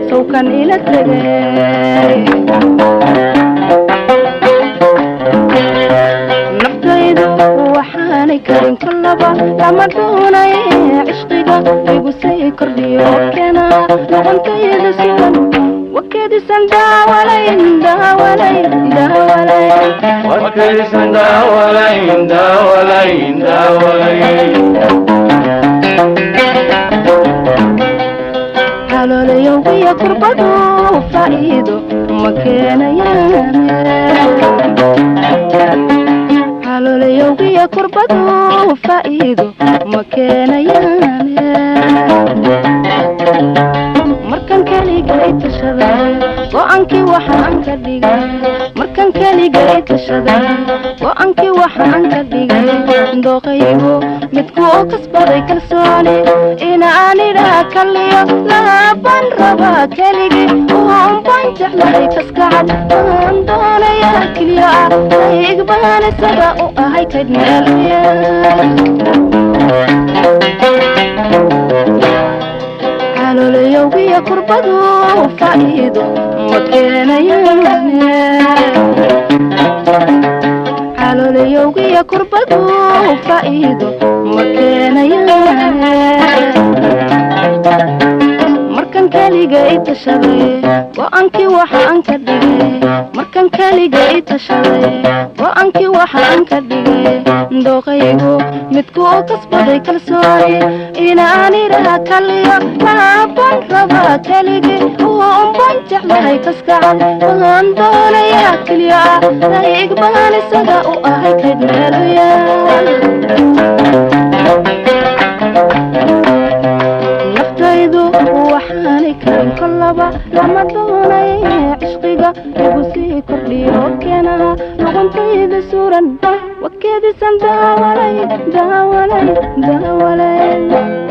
So can لغنتي دسولا وكيد سنداولين داولين داولين وكيد سنداولين داولين داولين حلو ليوبي كربدو فايدو مكان يامي حلو ليوبي كربدو فايدو مكان يامي markan kaligay tashaday go'aankii waxaan ka dhigay markan kaligay tashaday go'aankii waxaan ka dhigay dooqaygu midku oo kasbaday kalsooni inaan idhaa kaliya laaban rabaa kaligii oon baan jeclahay kaskacad aan doonayaa keliya igbaan isaga u ahay kadmeelya ليوبي كربدو فايدو مكان يامي حلو ليوبي كربدو فايدو مكان يامي markan kaligay tashaday go'aankii waxaan ka dhigay markan kaligay tashaday go'aankii waxaan ka dhigay dooqaygu midku oo kasbaday kalsooni inaan idhaa kaliya laaban rabaa kaligii oon baan jeclahay kaskacan waan doonayaa keliya igbaan isaga u ahay kadmeelyaal كان كلبا لما دوني عشقيقا يبسي كرديو كينها لغنتي بسورا وكيدي سنداولي داولي داولي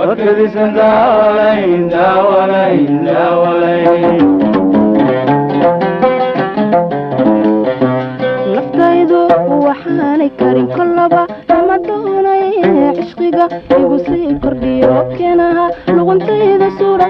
وكيدي سنداولي داولي داولي نفتايدو وحاني كارين كلبا لما دوني عشقيقا يبسي كرديو كينها لغنتي بسورا